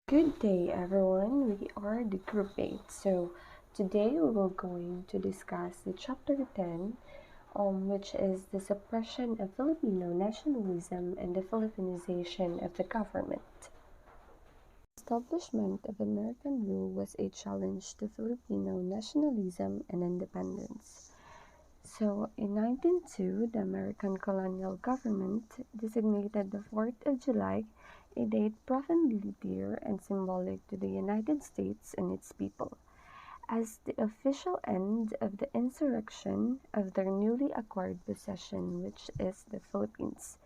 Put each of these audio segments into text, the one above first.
Good day, everyone. We are the group 8. So, today we will going to discuss the chapter 10, which is the suppression of Filipino nationalism and the Filipinization of the government. Establishment of American rule was a challenge to Filipino nationalism and independence. So, in 1902, the American colonial government designated the 4th of July a date profoundly dear and symbolic to the United States and its people, as the official end of the insurrection of their newly acquired possession, which is the Philippines.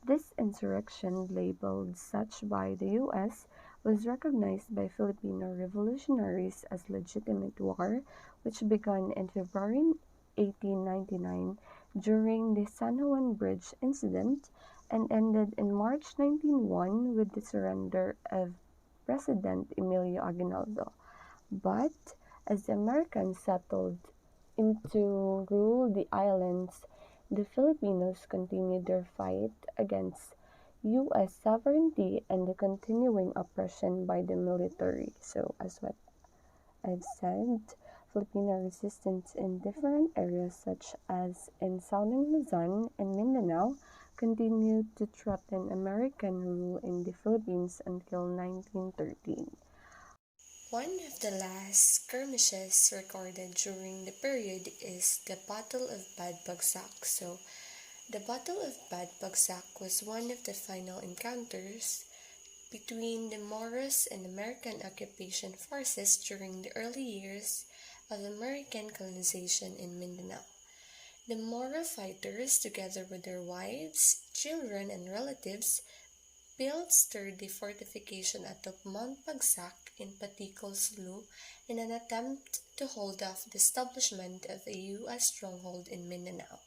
This insurrection, labeled such by the U.S., was recognized by Filipino revolutionaries as legitimate war, which began in February 1899 during the San Juan Bridge incident and ended in March 1901 with the surrender of President Emilio Aguinaldo. But as the Americans settled into rule the islands, the Filipinos continued their fight against U.S. sovereignty and the continuing oppression by the military. So, as what I've said, Filipino resistance in different areas such as in southern Luzon and Mindanao continued to threaten American rule in the Philippines until 1913. One of the last skirmishes recorded during the period is the Battle of Bagsak. The Battle of Bagsak was one of the final encounters between the Moros and American occupation forces during the early years of American colonization in Mindanao. The Moro fighters, together with their wives, children, and relatives, built sturdy fortification atop Mount Bagsak in Patico Slough in an attempt to hold off the establishment of a U.S. stronghold in Mindanao.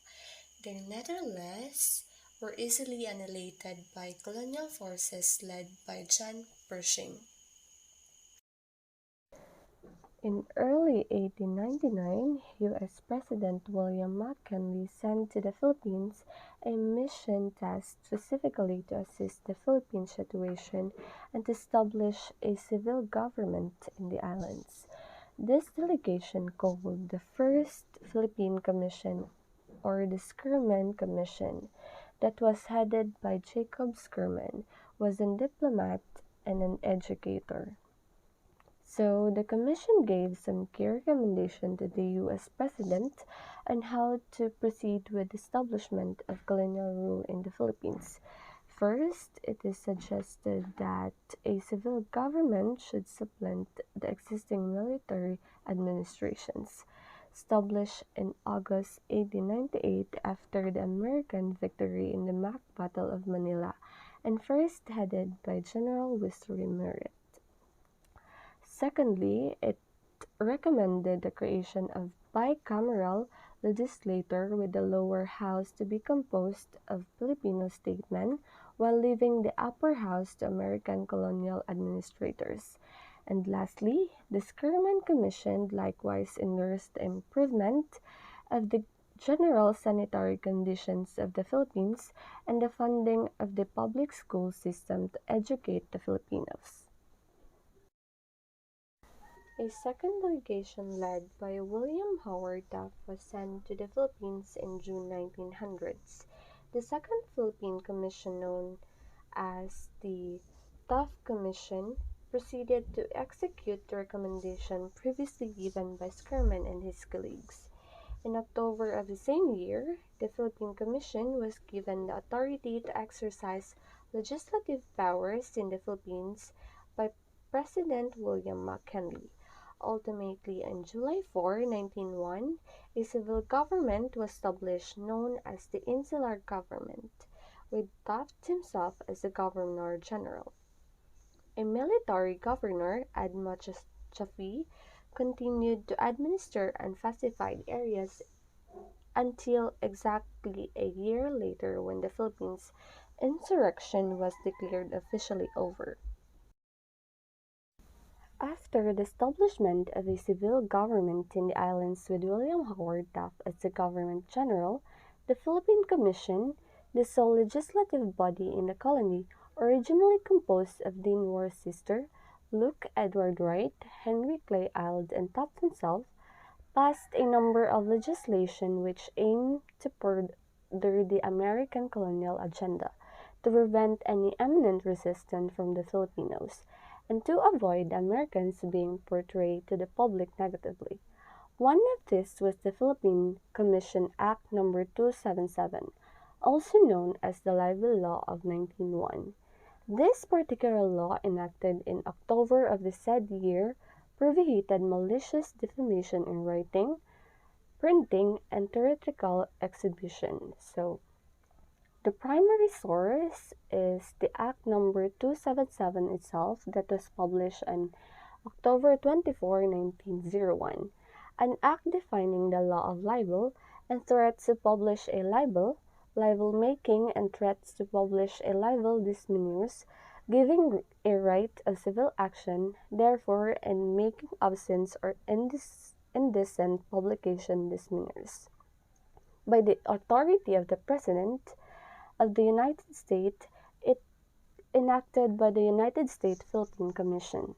They nevertheless were easily annihilated by colonial forces led by John Pershing. In early 1899, U.S. President William McKinley sent to the Philippines a mission tasked specifically to assist the Philippine situation and to establish a civil government in the islands. This delegation, called the First Philippine Commission or the Skirman Commission, that was headed by Jacob Skirman, was a diplomat and an educator. So the commission gave some key recommendations to the U.S. President on how to proceed with the establishment of colonial rule in the Philippines. First, it is suggested that a civil government should supplant the existing military administrations, established in August 1898 after the American victory in the Mac Battle of Manila, and first headed by General Wisry Merritt. Secondly, it recommended the creation of bicameral legislature with the lower house to be composed of Filipino statesmen while leaving the upper house to American colonial administrators. And lastly, the Skirman Commission likewise endorsed the improvement of the general sanitary conditions of the Philippines and the funding of the public school system to educate the Filipinos. A second delegation led by William Howard Taft was sent to the Philippines in June 1900s. The Second Philippine Commission, known as the Taft Commission, proceeded to execute the recommendation previously given by Sherman and his colleagues. In October of the same year, the Philippine Commission was given the authority to exercise legislative powers in the Philippines by President William McKinley. Ultimately, on July 4, 1901, a civil government was established known as the Insular Government, with Taft himself as the Governor-General. A military governor, Admiral Chaffee, continued to administer unpacified areas until exactly a year later when the Philippines insurrection was declared officially over. After the establishment of a civil government in the islands with William Howard Taft as the Governor General, the Philippine Commission, the sole legislative body in the colony, originally composed of Dean Worcester, Luke Edward Wright, Henry Clay Ild, and Taft himself passed a number of legislation which aimed to further the American colonial agenda, to prevent any imminent resistance from the Filipinos, and to avoid Americans being portrayed to the public negatively. One of these was the Philippine Commission Act No. 277, also known as the Libel Law of 1901. This particular law, enacted in October of the said year, prohibited malicious defamation in writing, printing, and theatrical exhibition. So, the primary source is the Act No. 277 itself, that was published on October 24, 1901, an act defining the law of libel and threats to publish a libel, libel making and threats to publish a libel misdemeanors, giving a right of civil action, therefore, and making absence or indecent publication misdemeanors. By the authority of the President of the United States, it enacted by the United States Philippine Commission.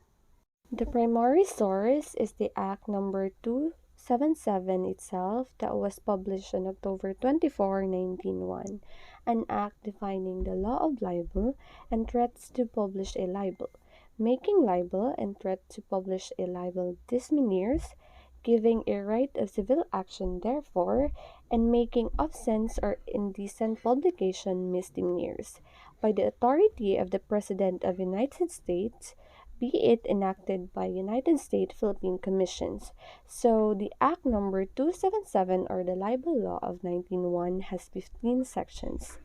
The primary source is the Act No. 277 itself, that was published on October 24, 1901, an act defining the law of libel and threats to publish a libel, making libel and threat to publish a libel misdemeanors, giving a right of civil action therefore, and making offense or indecent publication misdemeanors. By the authority of the President of the United States, be it enacted by United States Philippine Commissions. So the Act No. 277, or the Libel Law of 1901, has 15 sections.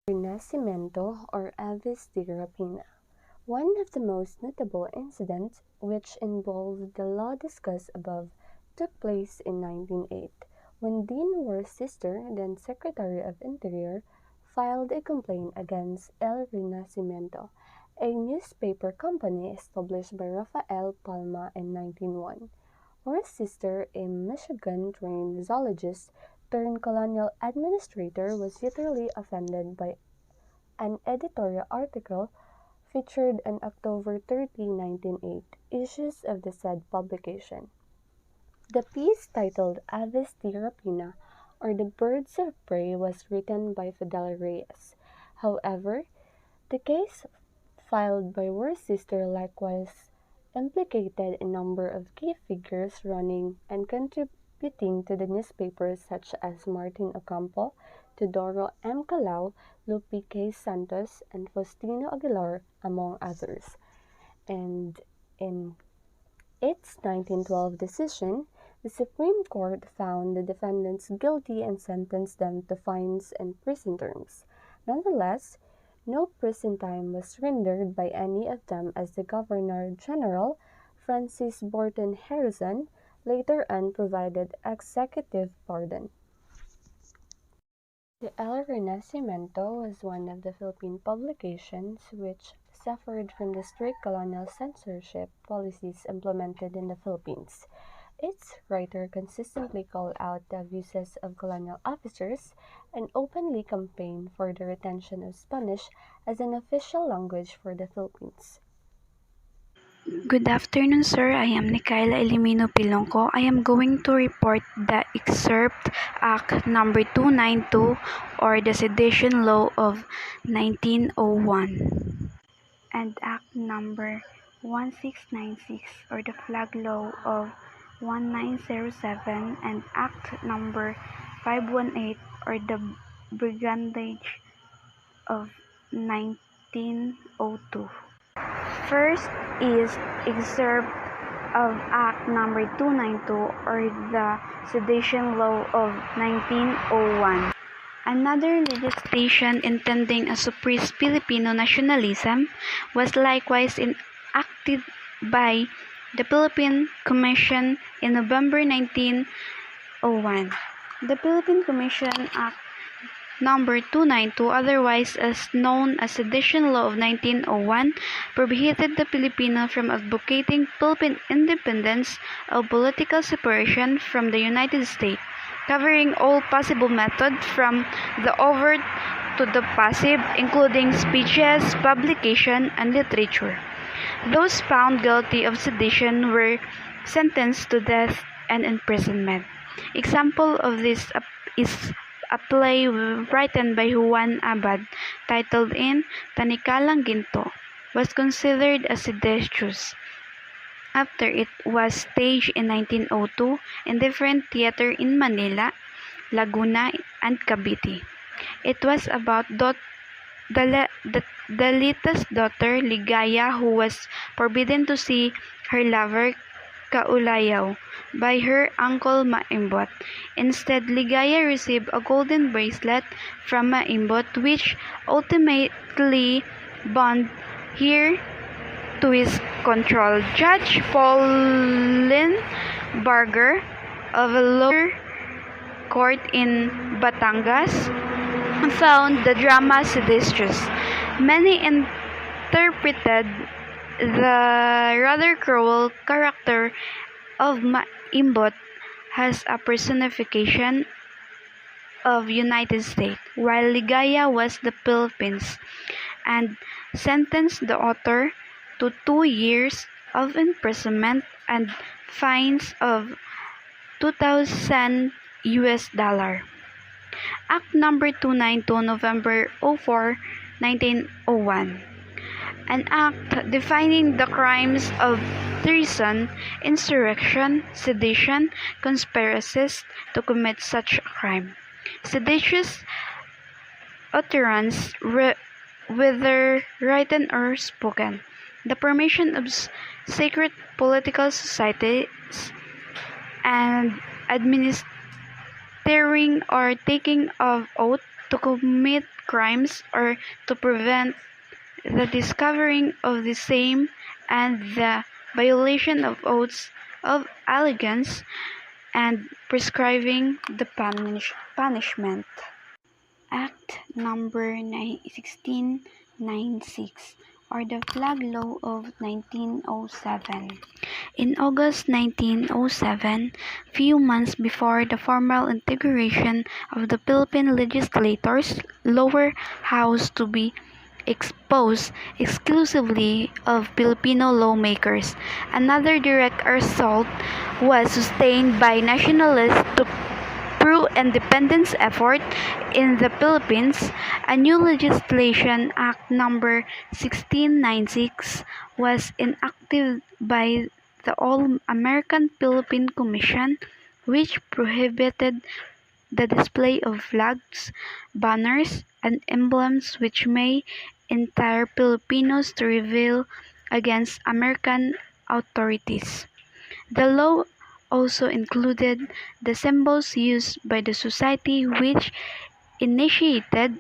Renacimiento, or Avis de Rapina. One of the most notable incidents which involved the law discussed above took place in 1908, when Dean War's sister, then Secretary of Interior, filed a complaint against El Renacimiento, a newspaper company established by Rafael Palma in 1901. War's sister, a Michigan-trained zoologist turned colonial administrator, was utterly offended by an editorial article featured on October 30, 1908 issues of the said publication. The piece, titled Aves de Rapina, or The Birds of Prey, was written by Fidel Reyes. However, the case filed by War's sister likewise implicated a number of key figures running and contributing to the newspapers, such as Martin Ocampo, Teodoro M. Calao, Lupe K. Santos, and Faustino Aguilar, among others. And in its 1912 decision, the Supreme Court found the defendants guilty and sentenced them to fines and prison terms. Nonetheless, no prison time was rendered by any of them, as the Governor-General, Francis Borton Harrison, later on provided executive pardon. The El Renacimiento was one of the Philippine publications which suffered from the strict colonial censorship policies implemented in the Philippines. Its writer consistently called out the abuses of colonial officers and openly campaigned for the retention of Spanish as an official language for the Philippines. Good afternoon, sir. I am Nicaila Elimino Pilongco. I am going to report the Excerpt Act No. 292, or the Sedition Law of 1901, and Act No. 1696, or the Flag Law of 1907, and Act No. 518, or the Brigandage of 1902. First is Excerpt of Act No. 292, or the Sedition Law of 1901. Another legislation intending to suppress Filipino nationalism was likewise enacted by the Philippine Commission in November 1901. The Philippine Commission Act No. 292, otherwise as known as Sedition Law of 1901, prohibited the Filipino from advocating Philippine independence or political separation from the United States, covering all possible methods from the overt to the passive, including speeches, publication, and literature. Those found guilty of sedition were sentenced to death and imprisonment. Example of this is a play written by Juan Abad titled In Tanikalang Ginto was considered as seditious after it was staged in 1902 in different theaters in Manila, Laguna, and Cavite. It was about Dalita's daughter, Ligaya, who was forbidden to see her lover, Kaulayaw, by her uncle Maimbot. Instead, Ligaya received a golden bracelet from Maimbot, which ultimately bound her to his control. Judge Pauline Barger of a lower court in Batangas found the drama seditious. Many interpreted the rather cruel character of Maimbot as a personification of United States, while Ligaya was the Philippines, and sentenced the author to 2 years of imprisonment and fines of $2,000 US. Act Number 292, November 04, 1901. An act defining the crimes of treason, insurrection, sedition, conspiracies to commit such a crime. Seditious utterance, whether written or spoken. The formation of secret political societies and administering or taking of oath to commit crimes or to prevent the discovering of the same and the violation of oaths of allegiance and prescribing the punishment. Act Number 1696, or the Flag Law of 1907. In August 1907, few months before the formal integration of the Philippine legislators' lower house to be exposed exclusively of Filipino lawmakers, another direct assault was sustained by nationalists to pro-independence effort in the Philippines. A new legislation, Act Number 1696, was enacted by the All-American Philippine Commission, which prohibited the display of flags, banners, and emblems which may entice Filipinos to rebel against American authorities. The law also included the symbols used by the society which initiated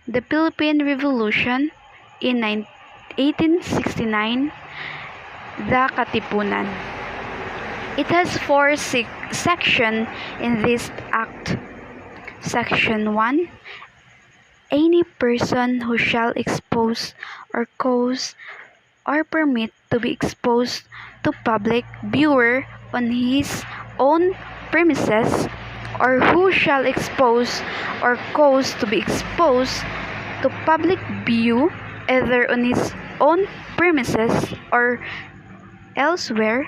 the Philippine Revolution in 1869, the Katipunan. It has 4 sections in this act. Section 1. Any person who shall expose or cause or permit to be exposed to public viewer on his own premises, or who shall expose or cause to be exposed to public view either on his own premises or elsewhere,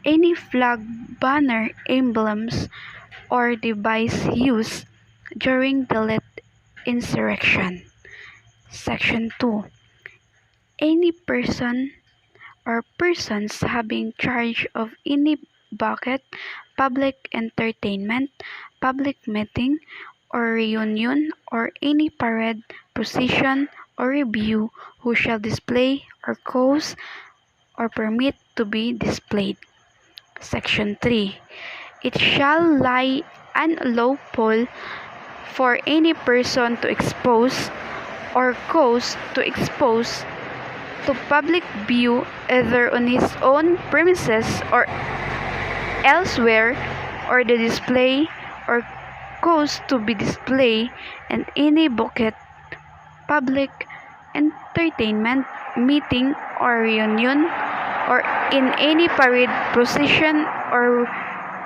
any flag, banner, emblems, or device used during the late insurrection. Section 2. Any person or persons having charge of any bucket, public entertainment, public meeting or reunion, or any parade, procession, or review who shall display or cause or permit to be displayed. Section 3. It shall lie unlawful for any person to expose or cause to expose to public view either on his own premises or elsewhere, or the display or cause to be displayed in any bucket, public entertainment, meeting or reunion, or in any parade, procession, or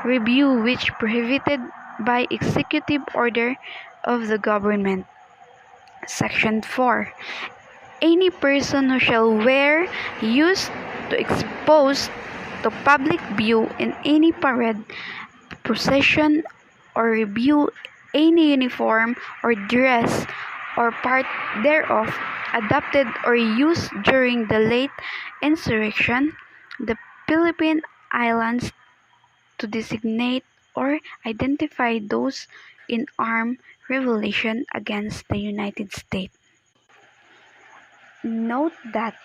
review which prohibited by executive order of the government. Section 4. any person who shall wear, use, to expose to public view in any parade, procession, or review any uniform or dress or part thereof adopted or used during the late insurrection, the Philippine Islands, to designate or identify those in armed rebellion against the United States. Note that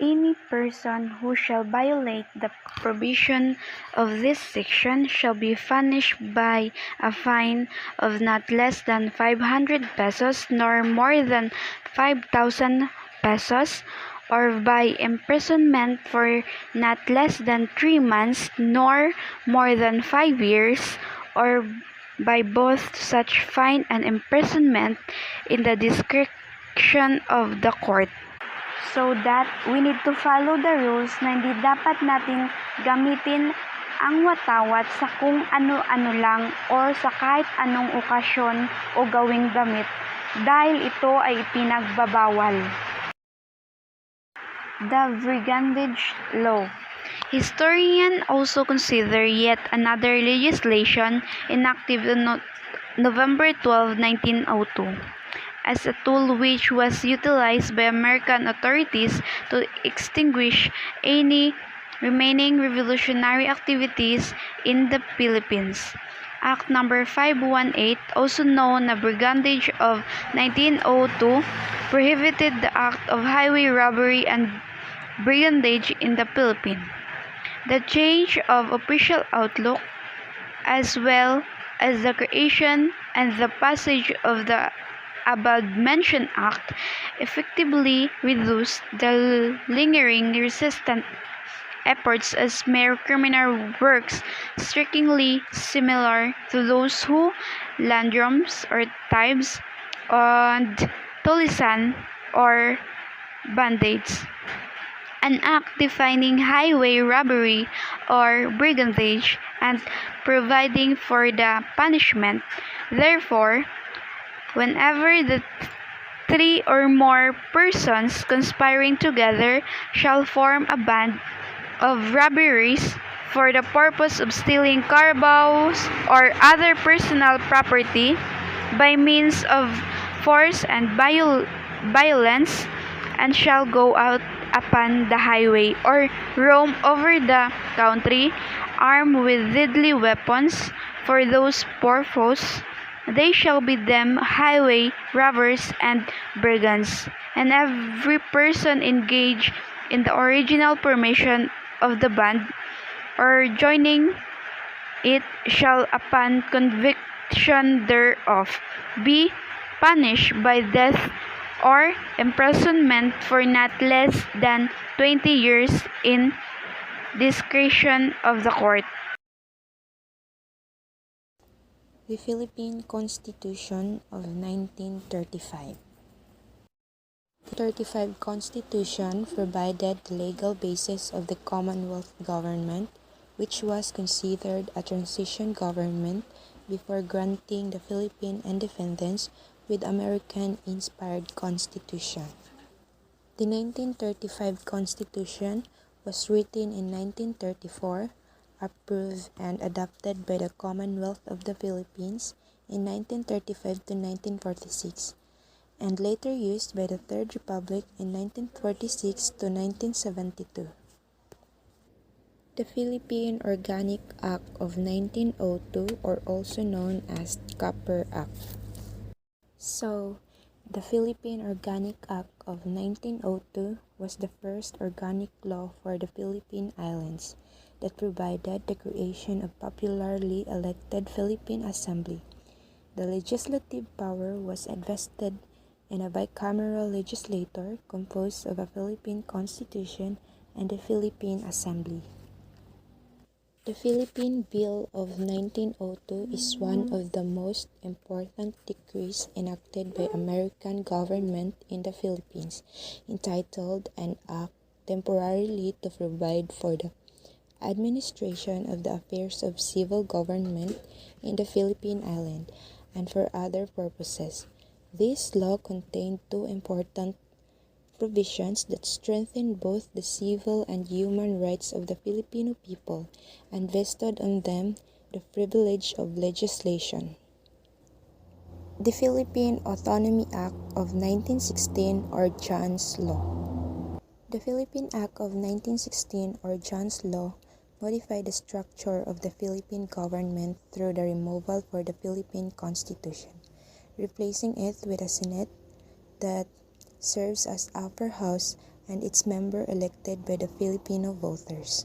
any person who shall violate the provision of this section shall be punished by a fine of not less than 500 pesos nor more than 5,000 pesos, or by imprisonment for not less than 3 months nor more than 5 years, or by both such fine and imprisonment in the discretion of the court. So that we need to follow the rules na hindi dapat natin gamitin ang watawat sa kung ano-ano lang or sa kahit anong okasyon o gawing damit dahil ito ay ipinagbabawal. The Brigandage Law. Historians also consider yet another legislation enacted on November 12, 1902. As a tool which was utilized by American authorities to extinguish any remaining revolutionary activities in the Philippines. Act No. 518, also known as Brigandage of 1902, prohibited the act of highway robbery and brigandage in the Philippines. The change of official outlook, as well as the creation and the passage of the above-mentioned act, effectively reduced the lingering resistance efforts as mere criminal works strikingly similar to those who landrums or thieves and tulisan or bandits. An act defining highway robbery or brigandage and providing for the punishment. Therefore, whenever the 3 or more persons conspiring together shall form a band of robberies for the purpose of stealing carabaos or other personal property by means of force and violence, and shall go out upon the highway or roam over the country armed with deadly weapons for those purposes, they shall be deemed highway robbers and brigands, and every person engaged in the original formation of the band or joining it shall, upon conviction thereof, be punished by death or imprisonment for not less than 20 years in discretion of the court. The Philippine Constitution of 1935. The 1935 Constitution provided the legal basis of the Commonwealth government, which was considered a transition government before granting the Philippine independence with American-inspired constitution. The 1935 Constitution was written in 1934, approved and adopted by the Commonwealth of the Philippines in 1935 to 1946, and later used by the Third Republic in 1946 to 1972. The Philippine Organic Act of 1902, or also known as Copper Act. So, the Philippine Organic Act of 1902 was the first organic law for the Philippine Islands that provided the creation of popularly elected Philippine Assembly. The legislative power was invested in a bicameral legislature composed of a Philippine Constitution and the Philippine Assembly. The Philippine Bill of 1902 is one of the most important decrees enacted by American government in the Philippines, entitled "An Act temporarily to provide for the administration of the affairs of civil government in the Philippine Island and for other purposes." This law contained two important provisions that strengthened both the civil and human rights of the Filipino people and vested on them the privilege of legislation. The Philippine Autonomy Act of 1916 or John's Law. The Philippine Act of 1916 or John's Law modified the structure of the Philippine government through the removal for the Philippine Constitution, replacing it with a Senate that serves as upper house and its member elected by the Filipino voters.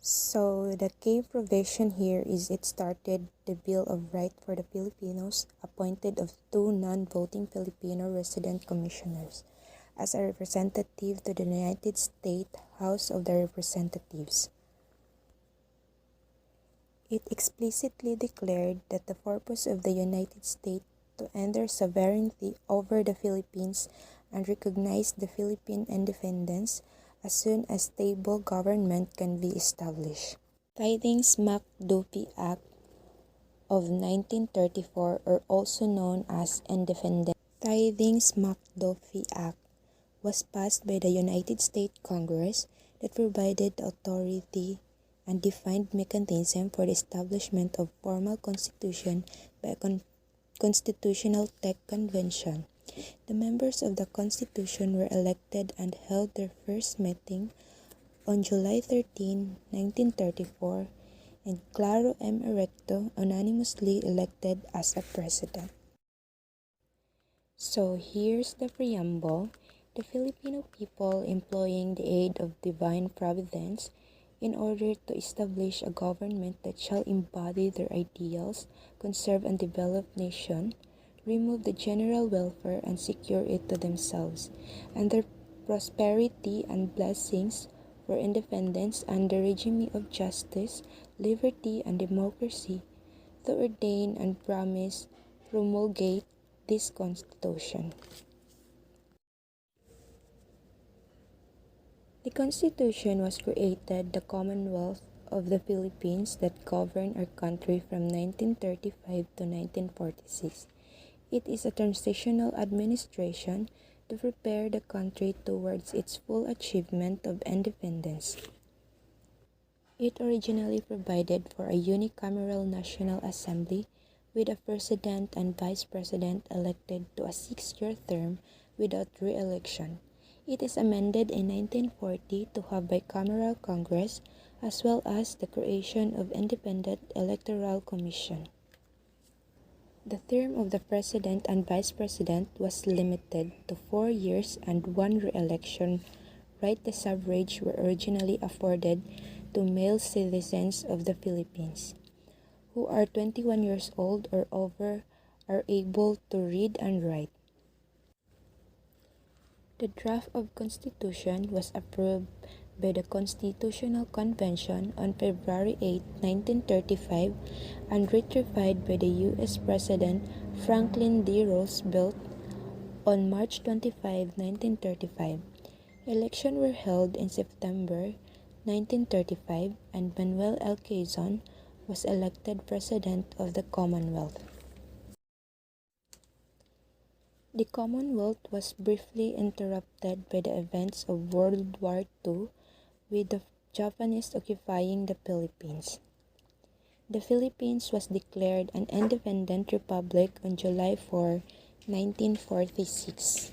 So the key provision here is it started the Bill of Right for the Filipinos, appointed of 2 non-voting Filipino resident commissioners as a representative to the United States House of the Representatives. It explicitly declared that the purpose of the United States to end their sovereignty over the Philippines and recognize the Philippine independence as soon as stable government can be established. Tithings-McDuffie Act of 1934, or also known as Independence. Tithings-McDuffie Act was passed by the United States Congress that provided the authority and defined mechanism for the establishment of formal constitution by a constitutional tech convention. The members of the Constitution were elected and held their first meeting on July 13, 1934, and Claro M. Erecto unanimously elected as a president. So here's the preamble. The Filipino people, employing the aid of divine providence in order to establish a government that shall embody their ideals, conserve and develop nation, remove the general welfare and secure it to themselves, and their prosperity and blessings for independence and the regime of justice, liberty and democracy, to ordain and promise promulgate this Constitution. The Constitution was created the Commonwealth of the Philippines that governed our country from 1935 to 1946. It is a transitional administration to prepare the country towards its full achievement of independence. It originally provided for a unicameral National Assembly with a president and vice president elected to a 6-year term without re-election. It is amended in 1940 to have bicameral Congress as well as the creation of Independent Electoral Commission. The term of the president and vice president was limited to 4 years and 1 re-election. Right to suffrage were originally afforded to male citizens of the Philippines who are 21 years old or over are able to read and write. The draft of Constitution was approved by the Constitutional Convention on February 8, 1935 and ratified by the U.S. President Franklin D. Roosevelt on March 25, 1935. Elections were held in September 1935 and Manuel L. Quezon was elected President of the Commonwealth. The Commonwealth was briefly interrupted by the events of World War II, with the Japanese occupying the Philippines. The Philippines was declared an independent republic on July 4, 1946.